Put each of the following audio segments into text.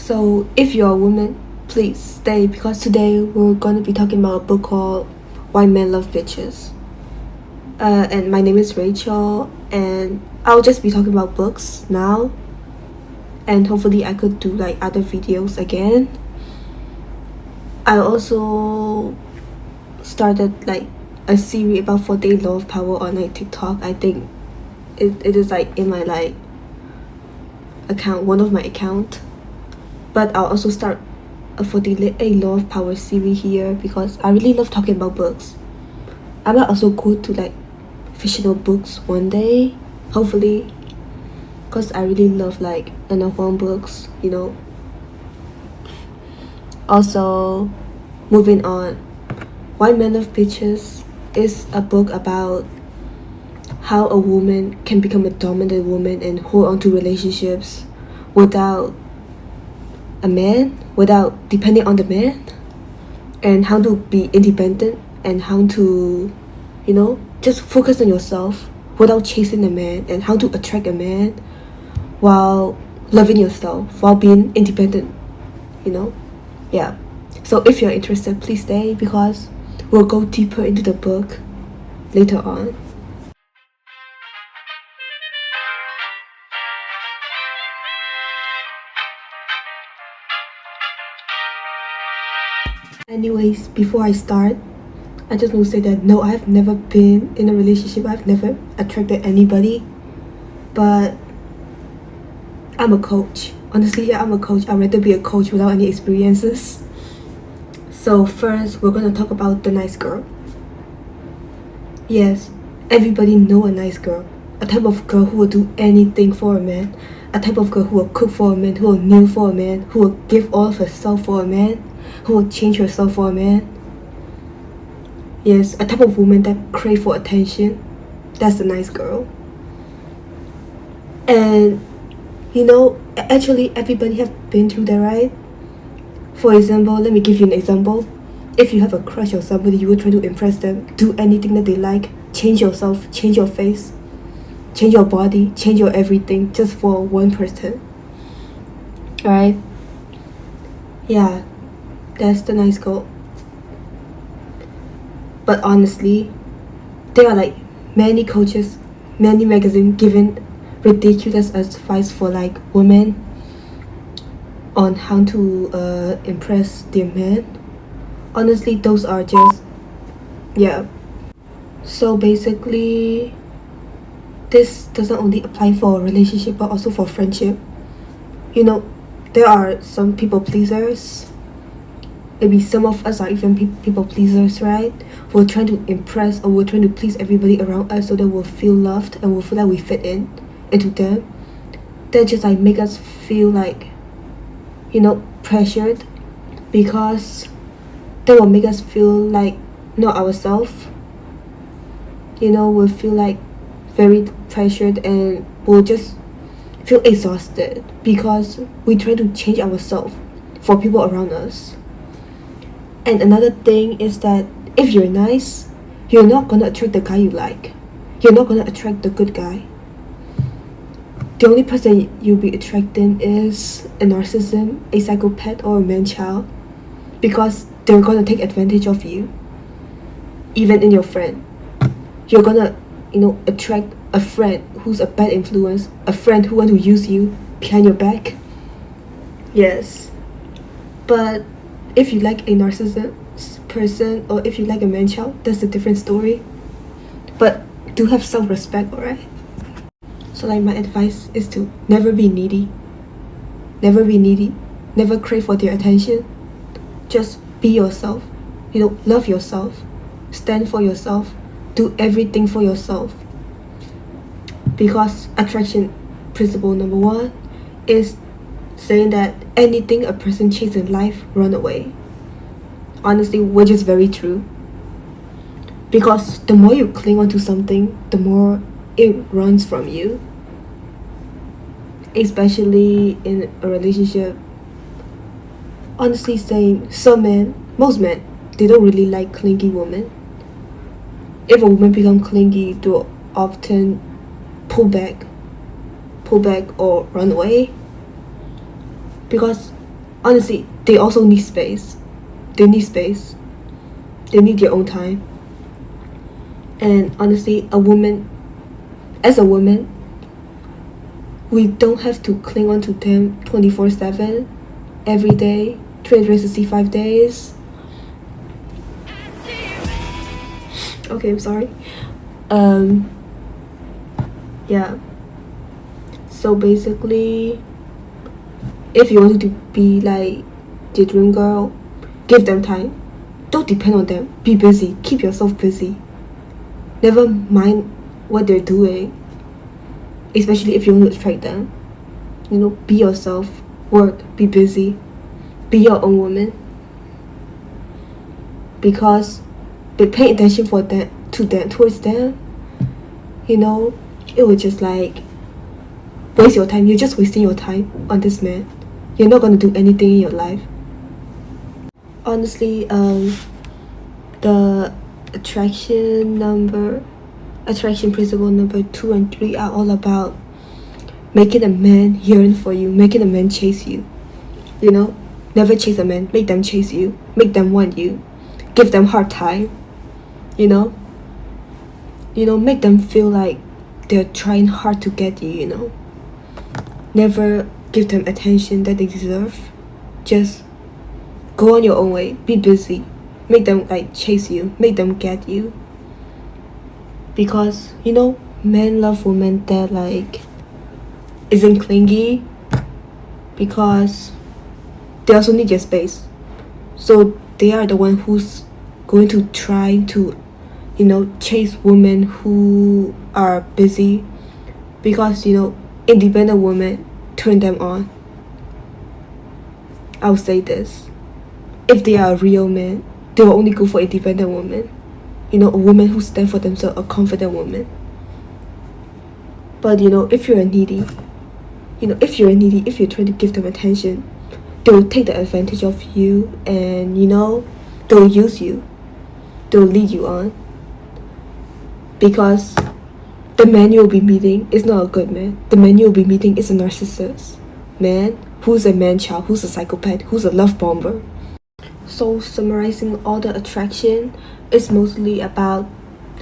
So if you're a woman, please stay because today we're going to be talking about a book called Why Men Love Bitches. And my name is Rachel, and I'll just be talking about books now. And hopefully I could do like other videos again. I also started like a series about 4-day law of power on like TikTok. I think it is like in my like account, one of my account. But I'll also start a 4-day law of power series here because I really love talking about books. I might also go to like fictional books one day, hopefully, because I really love like Anna Huang books, Also, moving on, Why Men Love Bitches is a book about how a woman can become a dominant woman and hold on to relationships without a man, without depending on the man, and how to be independent and how to, just focus on yourself without chasing a man, and how to attract a man while loving yourself, while being independent, Yeah. So if you're interested, please stay because we'll go deeper into the book later on. Anyways, before I start, I just want to say that no, I've never been in a relationship. I've never attracted anybody. But I'm a coach. Honestly, yeah, I'm a coach. I'd rather be a coach without any experiences. So first, we're gonna talk about the nice girl. Yes, everybody know a nice girl. A type of girl who will do anything for a man. A type of girl who will cook for a man, who will kneel for a man, who will give all of herself for a man, who will change herself for a man. Yes, a type of woman that crave for attention. That's a nice girl. And actually everybody have been through that, right? For example, let me give you an example. If you have a crush on somebody, you will try to impress them, do anything that they like, change yourself, change your face, change your body, change your everything just for one person. Alright? Yeah, that's the nice girl. But honestly, there are like many coaches, many magazines giving ridiculous advice for like women on how to impress their men. Honestly, those are just So basically, this doesn't only apply for a relationship but also for friendship. There are some people pleasers. Maybe some of us are even people pleasers, right? We're trying to impress, or we're trying to please everybody around us so that we'll feel loved and we'll feel like we fit into them. That just like make us feel like pressured, because that will make us feel like not ourselves. We'll feel like very pressured and we'll just feel exhausted because we try to change ourselves for people around us. And another thing is that if you're nice, you're not gonna attract the guy you like. You're not gonna attract the good guy. The only person you'll be attracting is a narcissist, a psychopath, or a man-child, because they're gonna take advantage of you. Even in your friend, you're gonna, attract a friend who's a bad influence, a friend who want to use you behind your back. Yes, but if you like a narcissist person, or if you like a man-child, that's a different story. But do have self-respect, alright? So like my advice is to never be needy. Never be needy. Never crave for their attention. Just be yourself. Love yourself. Stand for yourself. Do everything for yourself. Because attraction principle number 1 is saying that anything a person chases in life, run away. Honestly, which is very true. Because the more you cling onto something, the more it runs from you. Especially in a relationship. Honestly saying, most men, they don't really like clingy women. If a woman becomes clingy, they'll often pull back or run away. Because honestly, they also need space. They need space. They need their own time. And honestly, as a woman, we don't have to cling on to them 24/7, every day, 365 days. Okay, I'm sorry. Yeah. So basically, if you want to be like the dream girl, give them time. Don't depend on them. Be busy. Keep yourself busy. Never mind what they're doing, especially if you want to attract them. Be yourself. Work. Be busy. Be your own woman. Because by paying attention towards them, it would just like waste your time. You're just wasting your time on this man. You're not gonna do anything in your life. Honestly, the attraction principle number 2 and 3 are all about making a man yearn for you, making a man chase you. Never chase a man. Make them chase you. Make them want you. Give them hard time. Make them feel like they're trying hard to get you. Never give them attention that they deserve. Just go on your own way. Be busy. Make them like chase you. Make them get you. Because men love women that like isn't clingy, because they also need your space. So they are the one who's going to try to chase women who are busy, because independent women turn them on. I'll say this: if they are a real man, they will only go for independent women. A woman who stands for themselves, a confident woman. But if you're needy, if you're trying to give them attention, they will take the advantage of you, and they'll use you. They'll lead you on. Because the man you'll be meeting is not a good man. The man you'll be meeting is a narcissist man, who's a man-child, who's a psychopath, who's a love bomber. So summarizing all the attraction is mostly about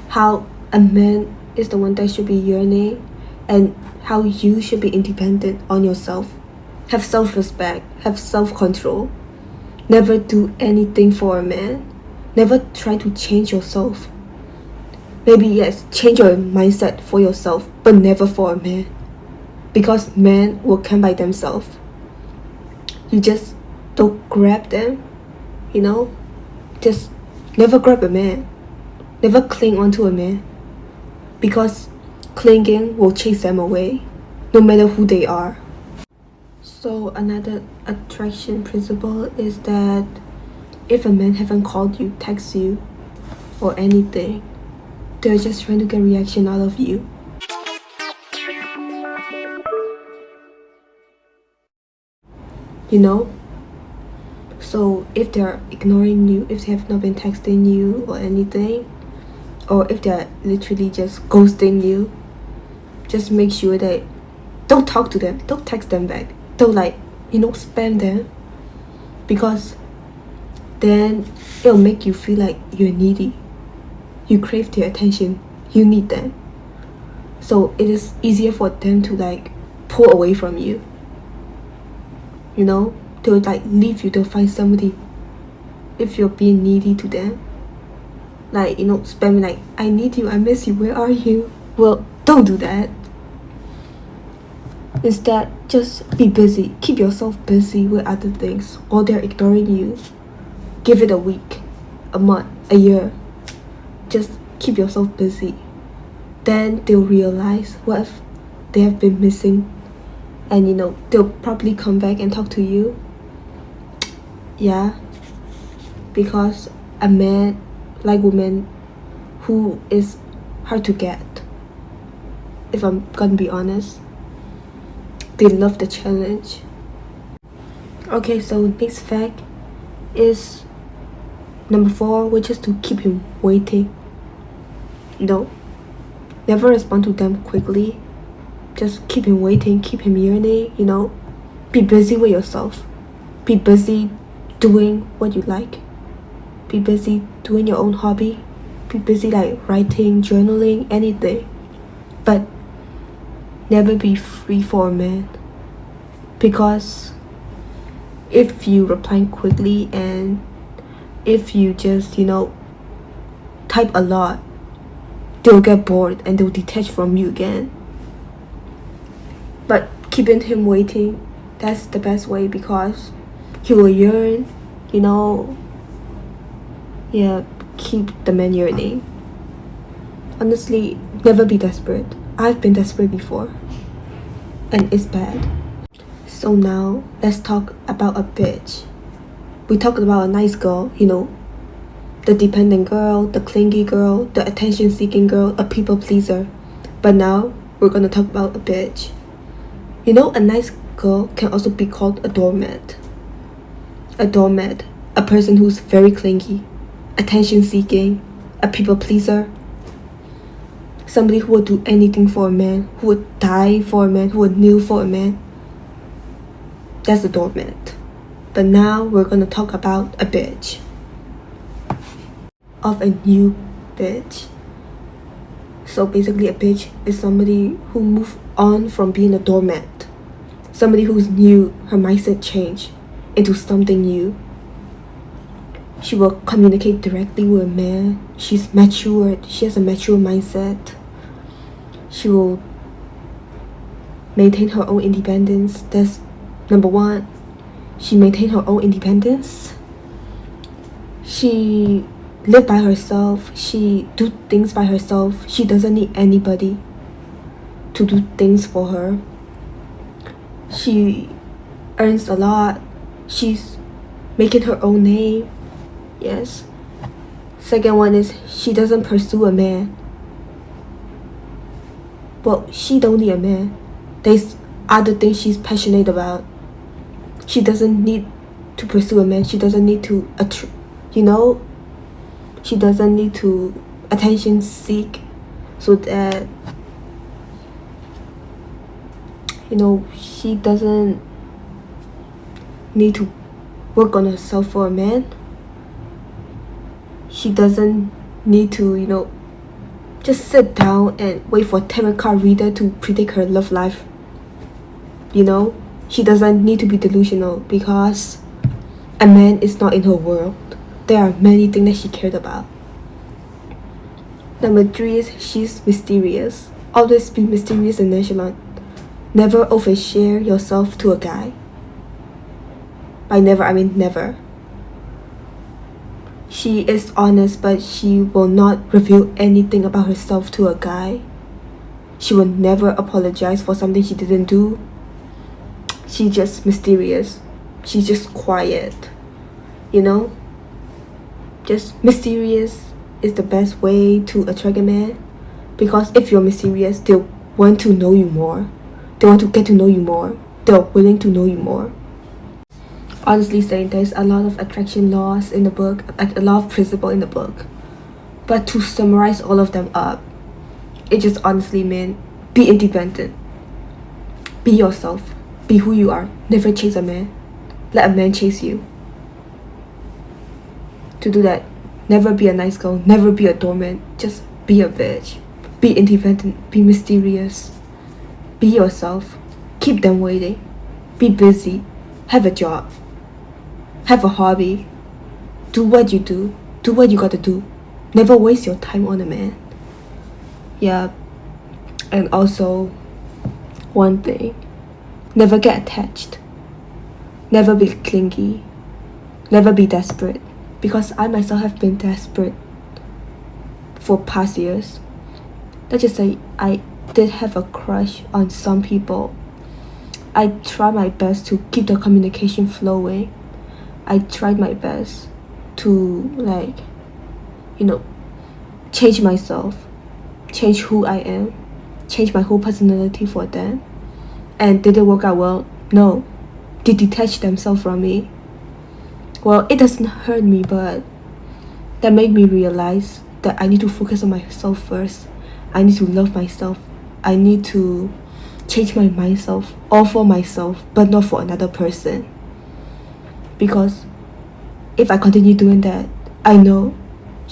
how a man is the one that should be yearning, and how you should be independent on yourself. Have self-respect, have self-control. Never do anything for a man. Never try to change yourself. Maybe yes, change your mindset for yourself, but never for a man. Because men will come by themselves. You just don't grab them, Just never grab a man. Never cling onto a man. Because clinging will chase them away, no matter who they are. So another attraction principle is that if a man haven't called you, text you, or anything, they're just trying to get reaction out of you. So if they're ignoring you, if they have not been texting you or anything, or if they're literally just ghosting you, just make sure that don't talk to them, don't text them back, don't spam them, because then it'll make you feel like you're needy. You crave their attention, you need them. So it is easier for them to pull away from you. They'll leave you, they'll find somebody. If you're being needy to them, spamming I need you, I miss you, where are you? Well, don't do that. Instead, just be busy. Keep yourself busy with other things while they're ignoring you. Give it a week, a month, a year. Just keep yourself busy. Then they'll realize what they have been missing, and they'll probably come back and talk to you. Yeah, because a man like women who is hard to get, if I'm gonna be honest. They love the challenge. Okay, so next fact is number 4, which is to keep him waiting. Never respond to them quickly. Just keep him waiting, keep him yearning, Be busy with yourself. Be busy doing what you like. Be busy doing your own hobby. Be busy like writing, journaling, anything. But never be free for a man. Because if you reply quickly and if you just, type a lot, they'll get bored and they'll detach from you again. But keeping him waiting, that's the best way, because he will yearn, keep the man yearning. Honestly, never be desperate. I've been desperate before, and it's bad. So now, let's talk about a bitch. We talked about a nice girl, the dependent girl, the clingy girl, the attention-seeking girl, a people pleaser. But now, we're gonna talk about a bitch. A nice girl can also be called a doormat. A doormat, a person who's very clingy, attention-seeking, a people pleaser. Somebody who would do anything for a man, who would die for a man, who would kneel for a man. That's a doormat. But now we're gonna talk about a bitch. Of a new bitch. So basically a bitch is somebody who moved on from being a doormat. Somebody who's new, her mindset changed into something new. She will communicate directly with a man. She's matured. She has a mature mindset. She will maintain her own independence. That's number one. She maintained her own independence. She lived by herself. She do things by herself. She doesn't need anybody to do things for her. She earns a lot. She's making her own name. Yes. Second one is she doesn't pursue a man. Well, she don't need a man. There's other things she's passionate about. She doesn't need to pursue a man. She doesn't need to, she doesn't need to attention seek so that, she doesn't need to work on herself for a man. She doesn't need to, just sit down and wait for a tarot card reader to predict her love life. She doesn't need to be delusional because a man is not in her world. There are many things that she cared about. Number 3 is she's mysterious. Always be mysterious and nonchalant. Never overshare yourself to a guy. By never, I mean never. She is honest, but she will not reveal anything about herself to a guy. She will never apologize for something she didn't do. She's just mysterious. She's just quiet. Just mysterious is the best way to attract a man. Because if you're mysterious, they'll want to know you more. They want to get to know you more. They're willing to know you more. Honestly saying, there's a lot of attraction laws in the book, a lot of principle in the book. But to summarize all of them up, it just honestly meant be independent. Be yourself. Be who you are. Never chase a man. Let a man chase you. To do that, never be a nice girl. Never be a doormat. Just be a bitch. Be independent. Be mysterious. Be yourself. Keep them waiting. Be busy. Have a job. Have a hobby. Do what you do. Do what you gotta do. Never waste your time on a man. Yeah. And also, one thing. Never get attached. Never be clingy. Never be desperate. Because I myself have been desperate for past years. Let's just say I did have a crush on some people. I tried my best to keep the communication flowing. I tried my best to change myself, change who I am, change my whole personality for them. And did it work out well? No. They detached themselves from me. Well, it doesn't hurt me, but that made me realize that I need to focus on myself first. I need to love myself. I need to change my myself, all for myself, but not for another person. Because if I continue doing that, I know,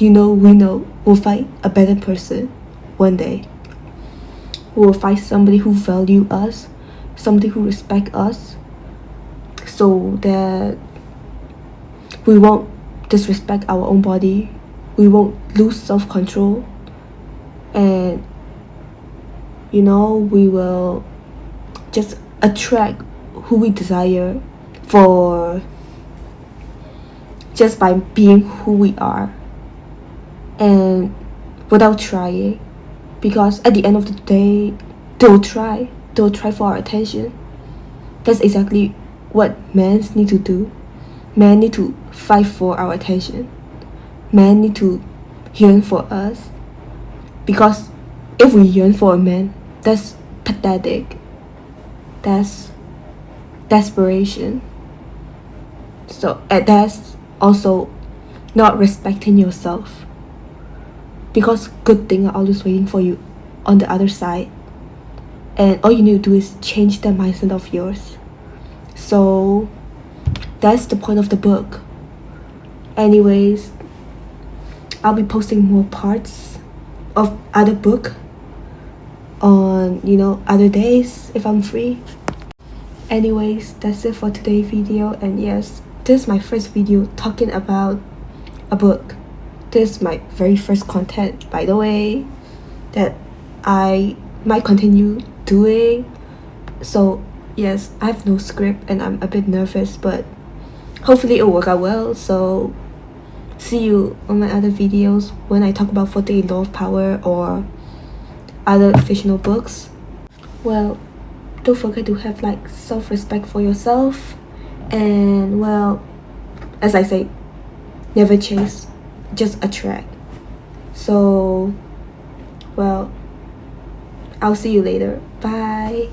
we know, we'll find a better person one day. We'll find somebody who value us, somebody who respect us, so that we won't disrespect our own body, we won't lose self-control, and we will just attract who we desire for just by being who we are and without trying. Because at the end of the day, they'll try for our attention. That's exactly what men need to do. Men need to fight for our attention. Men need to yearn for us. Because if we yearn for a man, that's pathetic. That's desperation. So that's also not respecting yourself. Because good things are always waiting for you on the other side. And all you need to do is change the mindset of yours. So that's the point of the book. Anyways, I'll be posting more parts of other book on other days if I'm free. Anyways, that's it for today's video. And yes, this is my first video talking about a book. This is my very first content, by the way, that I might continue doing. So yes, I have no script and I'm a bit nervous, but hopefully it'll work out well. So see you on my other videos when I talk about 48 Law of Power or other fictional books. Well, don't forget to have self-respect for yourself, and as I say, never chase, just attract. So I'll see you later. Bye.